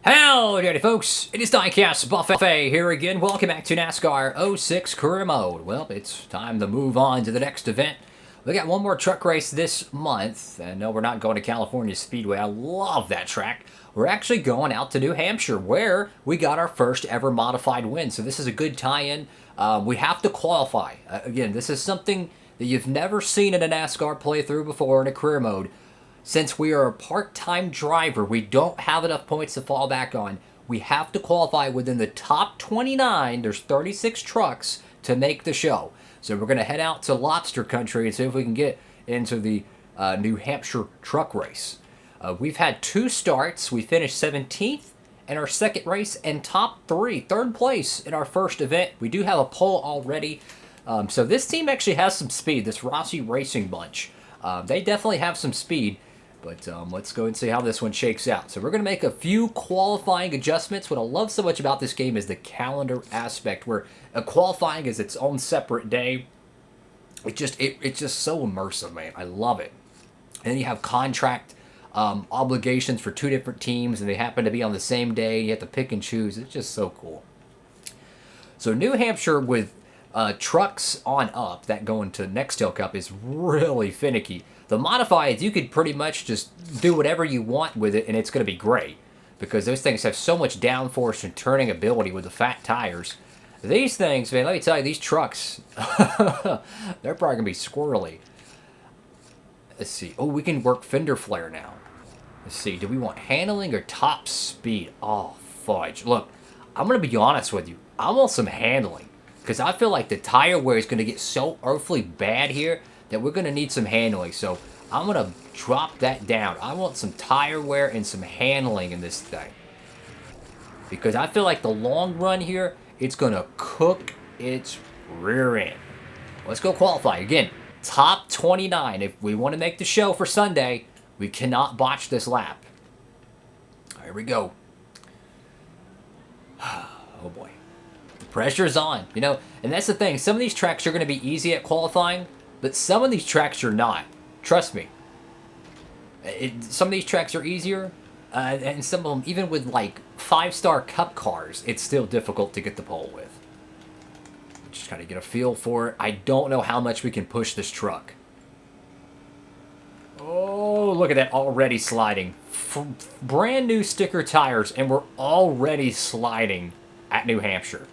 Howdy folks, it is DIECASTS Buffet here again. Welcome back to NASCAR 06 Career Mode. Well, it's time to move on to the next event. We got one more truck race this month, and no, we're not going to California Speedway. I love that track. We're actually going out to New Hampshire, where we got our first ever modified win. So this is a good tie-in. We have to qualify. Again, this is something that you've never seen in a NASCAR playthrough before in a career mode. Since we are a part-time driver, we don't have enough points to fall back on. We have to qualify within the top 29. There's 36 trucks to make the show. So we're going to head out to Lobster Country and see if we can get into the New Hampshire truck race. We've had 2 starts. We finished 17th in our second race and top 3, third place in our first event. We do have a pole already. So this team actually has some speed, this Rossi Racing bunch. They definitely have some speed. But let's go and see how this one shakes out. So we're going to make a few qualifying adjustments. What I love so much about this game is the calendar aspect, where qualifying is its own separate day. It's just so immersive, man. I love it. And then you have contract obligations for 2 different teams, and they happen to be on the same day. You have to pick and choose. It's just so cool. So New Hampshire with trucks on up that go into Nextel Cup is really finicky. The modifieds, you could pretty much just do whatever you want with it, and it's going to be great, because those things have so much downforce and turning ability with the fat tires. These things, man, let me tell you, these trucks, they're probably going to be squirrely. Let's see. Oh, we can work fender flare now. Let's see. Do we want handling or top speed? Oh, fudge. Look, I'm going to be honest with you. I want some handling, because I feel like the tire wear is going to get so earthly bad here that we're going to need some handling. So I'm going to drop that down. I want some tire wear and some handling in this thing, because I feel like the long run here, it's going to cook its rear end. Let's go qualify. Again, top 29. If we want to make the show for Sunday, we cannot botch this lap. Here we go. Oh boy. The pressure's on, you know, and that's the thing. Some of these tracks are going to be easy at qualifying, but some of these tracks are not. Trust me. Some of these tracks are easier, and some of them, even with like 5-star cup cars, it's still difficult to get the pole with. Just kind of get a feel for it. I don't know how much we can push this truck. Oh, look at that, already sliding. Brand new sticker tires, and we're already sliding at New Hampshire.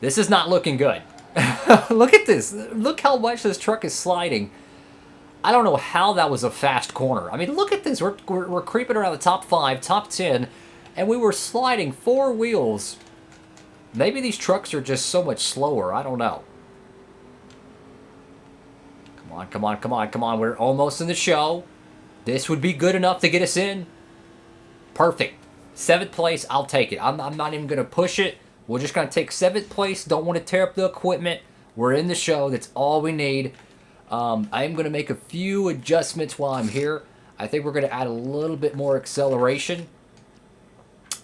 This is not looking good. Look at this. Look how much this truck is sliding. I don't know how that was a fast corner. I mean, look at this. We're creeping around the top 5, top 10, and we were sliding 4 wheels. Maybe these trucks are just so much slower. I don't know. Come on, come on, come on, come on. We're almost in the show. This would be good enough to get us in. Perfect. 7th place, I'll take it. I'm not even going to push it. We're just going to take 7th place. Don't want to tear up the equipment. We're in the show. That's all we need. I am going to make a few adjustments while I'm here. I think we're going to add a little bit more acceleration.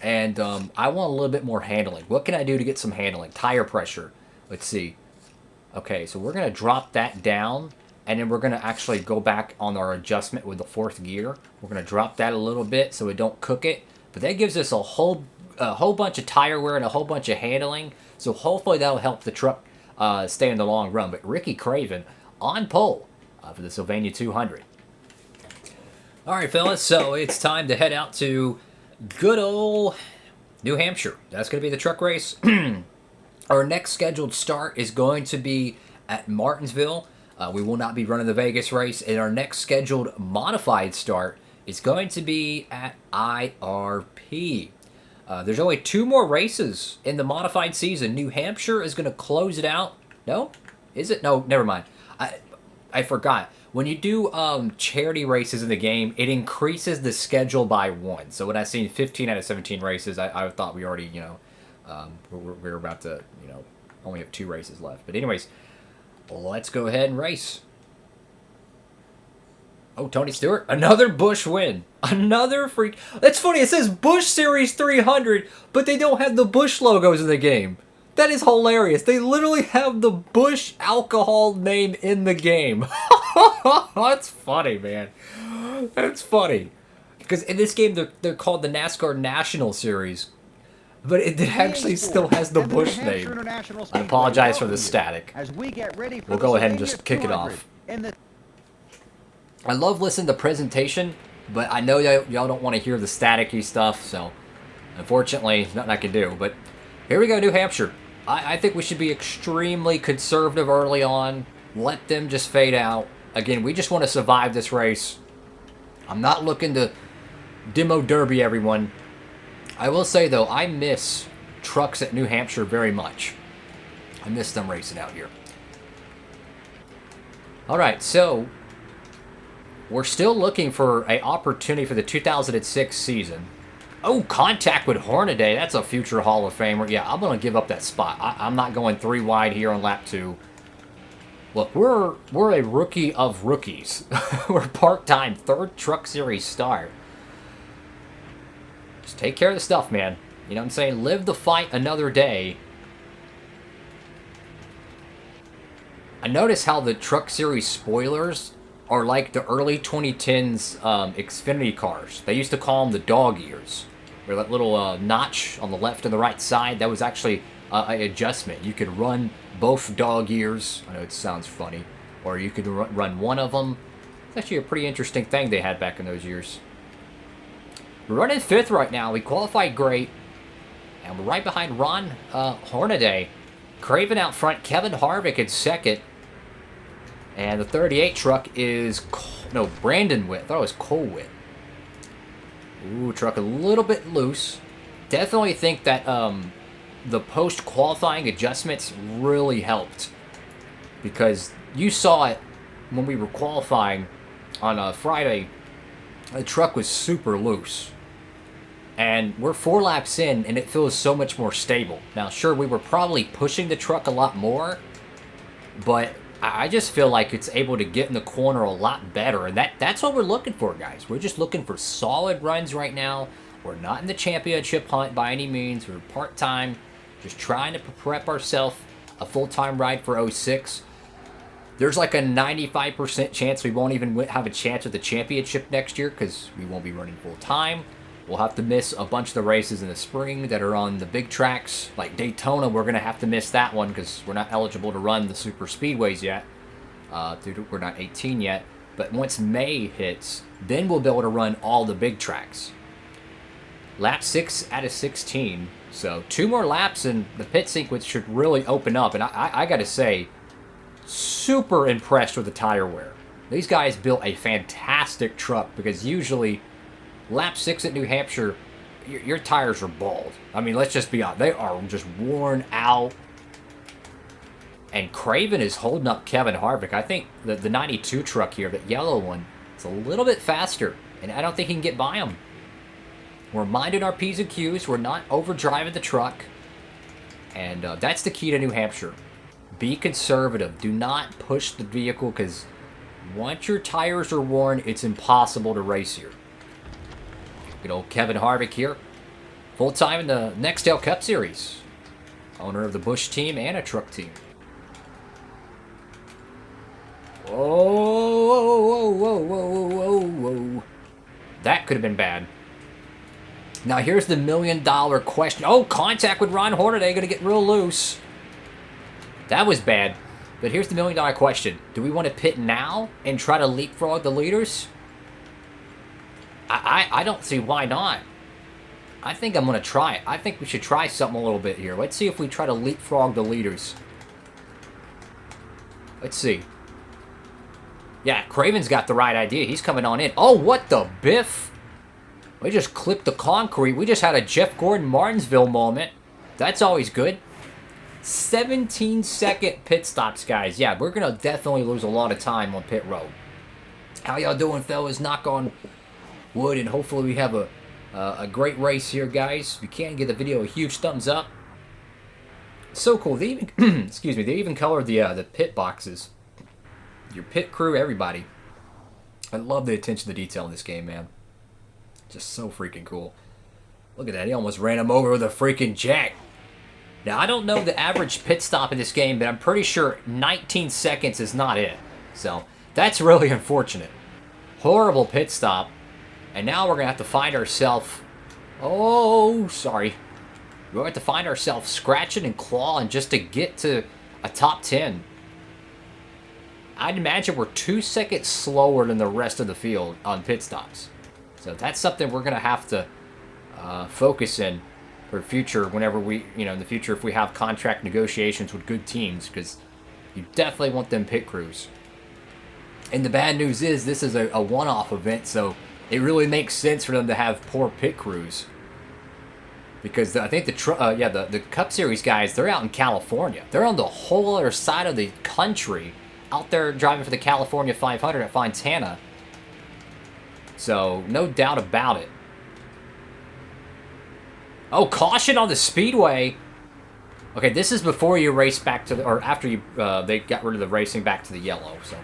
And I want a little bit more handling. What can I do to get some handling? Tire pressure. Let's see. Okay, so we're going to drop that down. And then we're going to actually go back on our adjustment with the 4th gear. We're going to drop that a little bit so we don't cook it. But that gives us a whole bunch of tire wear and a whole bunch of handling. So hopefully that'll help the truck stay in the long run. But Ricky Craven on pole for the Sylvania 200. All right, fellas. So it's time to head out to good old New Hampshire. That's going to be the truck race. Our next scheduled start is going to be at Martinsville. We will not be running the Vegas race. And our next scheduled modified start is going to be at IRP. There's only 2 more races in the modified season. New Hampshire is going to close it out. No? Is it? No, never mind. I forgot. When you do charity races in the game, it increases the schedule by 1. So when I seen 15 out of 17 races, I thought we already, you know, we're about to, you know, only have 2 races left. But anyways, let's go ahead and race. Oh, Tony Stewart, another Busch win. Another freak. That's funny, it says Busch Series 300, but they don't have the Busch logos in the game. That is hilarious. They literally have the Busch alcohol name in the game. That's funny, man. That's funny. Because in this game, they're called the NASCAR National Series. But it actually still has the Busch name. I apologize for the static. We'll go ahead and just kick it off. I love listening to the presentation, but I know y'all don't want to hear the staticky stuff, so unfortunately, nothing I can do. But here we go, New Hampshire. I think we should be extremely conservative early on. Let them just fade out. Again, we just want to survive this race. I'm not looking to demo derby everyone. I will say, though, I miss trucks at New Hampshire very much. I miss them racing out here. All right, so we're still looking for an opportunity for the 2006 season. Oh, contact with Hornaday. That's a future Hall of Famer. Yeah, I'm going to give up that spot. I'm not going 3 wide here on lap 2. Look, we're a rookie of rookies. We're part-time, 3rd Truck Series star. Just take care of the stuff, man. You know what I'm saying? Live the fight another day. I notice how the Truck Series spoilers are like the early 2010s Xfinity cars. They used to call them the dog ears. Where that little notch on the left and the right side, that was actually an adjustment. You could run both dog ears. I know it sounds funny. Or you could run one of them. It's actually a pretty interesting thing they had back in those years. We're running 5th right now. We qualified great. And we're right behind Ron Hornaday. Craven out front. Kevin Harvick in 2nd. And the 38 truck is... No, Brandon Witt. I thought it was Cole Witt. Ooh, truck a little bit loose. Definitely think that the post-qualifying adjustments really helped. Because you saw it when we were qualifying on Friday. The truck was super loose. And we're 4 laps in, and it feels so much more stable. Now, sure, we were probably pushing the truck a lot more, but I just feel like it's able to get in the corner a lot better. And that's what we're looking for, guys. We're just looking for solid runs right now. We're not in the championship hunt by any means. We're part-time, just trying to prep ourselves a full-time ride for 06. There's like a 95% chance we won't even have a chance at the championship next year because we won't be running full-time. We'll have to miss a bunch of the races in the spring that are on the big tracks. Like Daytona, we're going to have to miss that one because we're not eligible to run the super speedways yet. We're not 18 yet. But once May hits, then we'll be able to run all the big tracks. Lap 6 out of 16. So 2 more laps and the pit sequence should really open up. And I got to say, super impressed with the tire wear. These guys built a fantastic truck because usually lap 6 at New Hampshire, your tires are bald. I mean, let's just be honest. They are just worn out. And Craven is holding up Kevin Harvick. I think the 92 truck here, that yellow one, is a little bit faster. And I don't think he can get by him. We're minding our P's and Q's. We're not overdriving the truck. And that's the key to New Hampshire. Be conservative. Do not push the vehicle because once your tires are worn, it's impossible to race here. Good old Kevin Harvick here. Full-time in the Nextel Cup Series. Owner of the Busch team and a truck team. Whoa, whoa, whoa, whoa, whoa, whoa. That could have been bad. Now here's the $1 million question. Oh, contact with Ron Hornaday. Going to get real loose. That was bad. But here's the $1 million question. Do we want to pit now and try to leapfrog the leaders? I don't see why not. I think I'm going to try it. I think we should try something a little bit here. Let's see if we try to leapfrog the leaders. Let's see. Yeah, Craven's got the right idea. He's coming on in. Oh, what the biff? We just clipped the concrete. We just had a Jeff Gordon Martinsville moment. That's always good. 17-second pit stops, guys. Yeah, we're going to definitely lose a lot of time on pit road. How y'all doing, fellas? Knock on wood, and hopefully we have a great race here, guys. If you can, give the video a huge thumbs up. So cool. They even, excuse me, they even colored the pit boxes. Your pit crew, everybody. I love the attention to detail in this game, man. Just so freaking cool. Look at that. He almost ran him over with a freaking jack. Now, I don't know the average pit stop in this game, but I'm pretty sure 19 seconds is not it. So, that's really unfortunate. Horrible pit stop. And now we're going to have to find ourselves... Oh, sorry. We're going to have to find ourselves scratching and clawing just to get to a top 10. I'd imagine we're 2 seconds slower than the rest of the field on pit stops. So that's something we're going to have to focus in for future whenever we, in the future if we have contract negotiations with good teams, because you definitely want them pit crews. And the bad news is this is a one-off event, so it really makes sense for them to have poor pit crews. Because I think the Cup Series guys, they're out in California. They're on the whole other side of the country, out there driving for the California 500 at Fontana. So, no doubt about it. Oh, caution on the speedway. Okay, this is before you race back to the, or after you they got rid of the racing back to the yellow. So,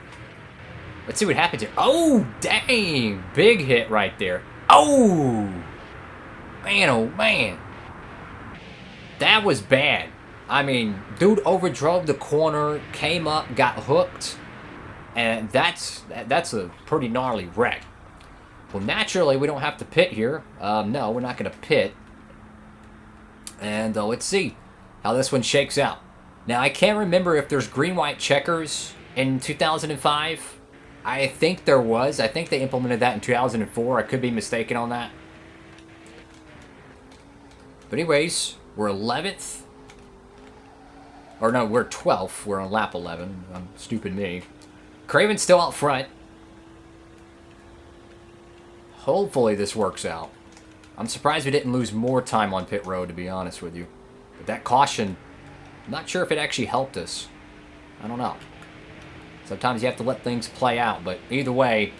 let's see what happens here. Oh, dang. Big hit right there. Oh. Man, oh, man. That was bad. I mean, dude overdrove the corner, came up, got hooked, and that's a pretty gnarly wreck. Well, naturally, we don't have to pit here. No, we're not going to pit. And let's see how this one shakes out. Now, I can't remember if there's green-white checkers in 2005. I think there was. I think they implemented that in 2004. I could be mistaken on that. But anyways, we're 11th. Or no, we're 12th. We're on lap 11. Stupid me. Craven's still out front. Hopefully this works out. I'm surprised we didn't lose more time on pit road, to be honest with you. But that caution, I'm not sure if it actually helped us. I don't know. Sometimes you have to let things play out. But either way,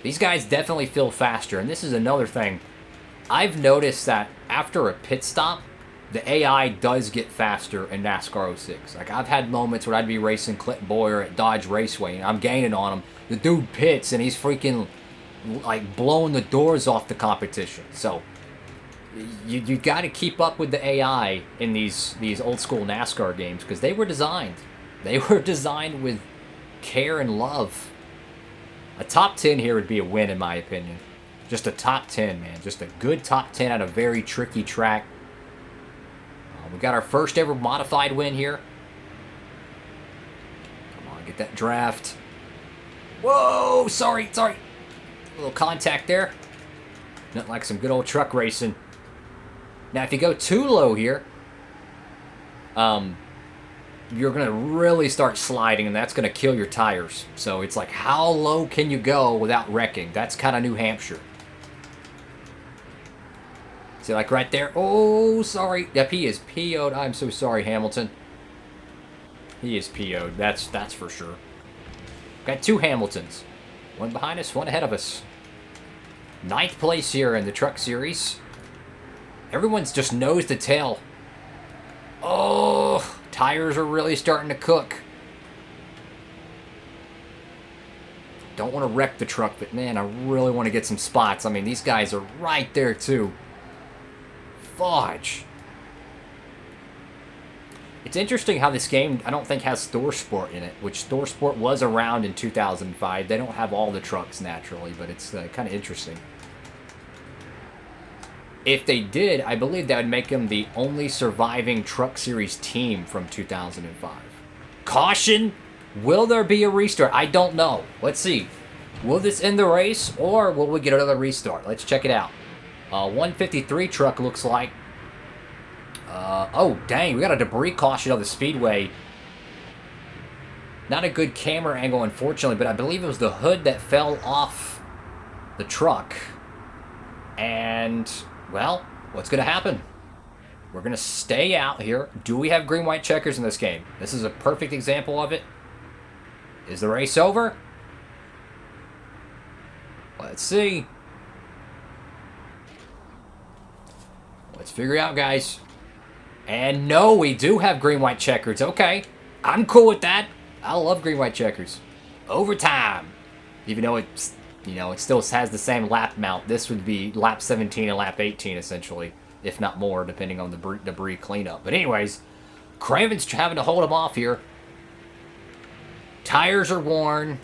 these guys definitely feel faster. And this is another thing. I've noticed that after a pit stop, the AI does get faster in NASCAR 06. Like, I've had moments where I'd be racing Clint Boyer at Dodge Raceway, and I'm gaining on him. The dude pits, and he's freaking, like, blowing the doors off the competition. So, you got to keep up with the AI in these old-school NASCAR games, because they were designed. They were designed with care and love. A top 10 here would be a win, in my opinion. Just a top 10, man. Just a good top 10 at a very tricky track. We got our first ever modified win here. Come on, get that draft. Whoa, sorry. A little contact there. Nothing like some good old truck racing. Now, if you go too low here, you're going to really start sliding, and that's going to kill your tires. So it's like, how low can you go without wrecking? That's kind of New Hampshire. See, like right there. Oh, sorry. Yep, he is PO'd. I'm so sorry, Hamilton. He is PO'd. That's for sure. Got two Hamiltons. One behind us, one ahead of us. 9th place here in the Truck Series. Everyone's just nose to tail. Oh, tires are really starting to cook. Don't want to wreck the truck, but man, I really want to get some spots. I mean, these guys are right there too. Fudge. It's interesting how this game, I don't think, has Store Sport in it, which Store Sport was around in 2005. They don't have all the trucks, naturally, but it's kind of interesting. If they did, I believe that would make them the only surviving Truck Series team from 2005. Caution! Will there be a restart? I don't know. Let's see. Will this end the race, or will we get another restart? Let's check it out. 153 truck looks like. Oh, dang. We got a debris caution on the speedway. Not a good camera angle, unfortunately, but I believe it was the hood that fell off the truck. And, well, what's going to happen? We're going to stay out here. Do we have green-white checkers in this game? This is a perfect example of it. Is the race over? Let's see. Let's figure it out, guys. And no, we do have green-white checkers. Okay. I'm cool with that. I love green-white checkers. Overtime. Even though it's, it still has the same lap mount. This would be lap 17 and lap 18, essentially. If not more, depending on the debris cleanup. But anyways, Craven's having to hold him off here. Tires are worn.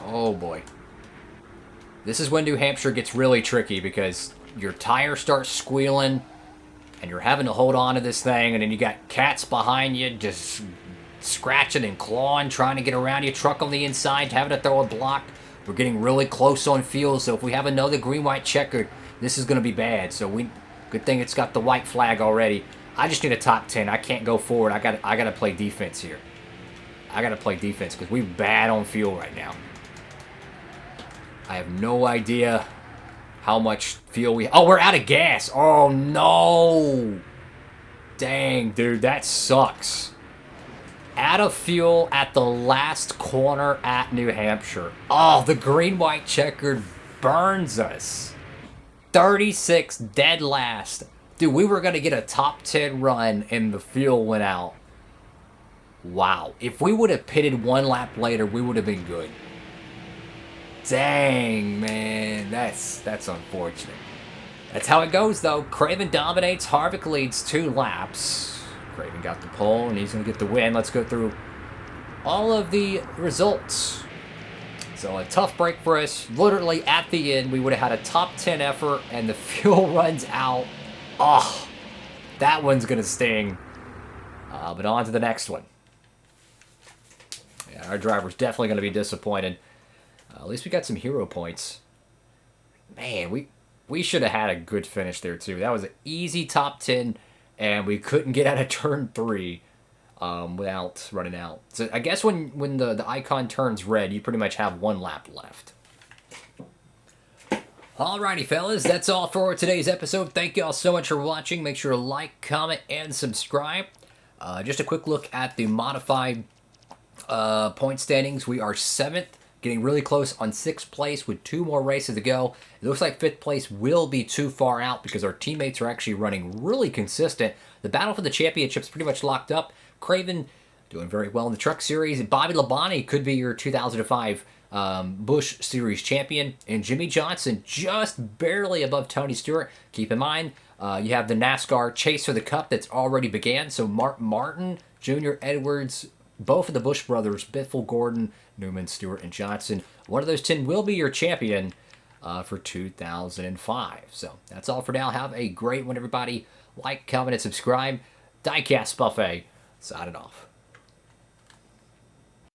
Oh, boy. This is when New Hampshire gets really tricky because your tire starts squealing and you're having to hold on to this thing, and then you got cats behind you just scratching and clawing, trying to get around your truck on the inside, having to throw a block. We're getting really close on field, so if we have another green-white checkered, this is going to be bad. So good thing it's got the white flag already. I just need a top 10. I can't go forward. I got to play defense here. I got to play defense because we're bad on fuel right now. I have no idea how much fuel we... Oh, we're out of gas. Oh, no. Dang, dude, that sucks. Out of fuel at the last corner at New Hampshire. Oh, the green-white checkered burns us. 36 dead last. Dude, we were going to get a top 10 run and the fuel went out. Wow. If we would have pitted one lap later, we would have been good. Dang, man. That's unfortunate. That's how it goes, though. Craven dominates. Harvick leads 2 laps. Craven got the pole, and he's going to get the win. Let's go through all of the results. So a tough break for us. Literally at the end, we would have had a top 10 effort, and the fuel runs out. Oh, that one's going to sting. But on to the next one. Yeah, our driver's definitely going to be disappointed. At least we got some hero points. Man, we should have had a good finish there, too. That was an easy top 10. And we couldn't get out of turn 3 without running out. So I guess when the icon turns red, you pretty much have 1 lap left. Alrighty, fellas. That's all for today's episode. Thank you all so much for watching. Make sure to like, comment, and subscribe. Just a quick look at the modified point standings. We are 7th. Getting really close on 6th place with 2 more races to go. It looks like 5th place will be too far out because our teammates are actually running really consistent. The battle for the championship's pretty much locked up. Craven doing very well in the Truck Series. Bobby Labonte could be your 2005 Busch Series champion. And Jimmy Johnson just barely above Tony Stewart. Keep in mind, you have the NASCAR Chase for the Cup that's already began. So Martin, Junior Edwards, both of the Busch brothers, Biffle, Gordon, Newman, Stewart, and Johnson. One of those 10 will be your champion for 2005. So that's all for now. Have a great one, everybody. Like, comment, and subscribe. Diecast Buffet, signing off.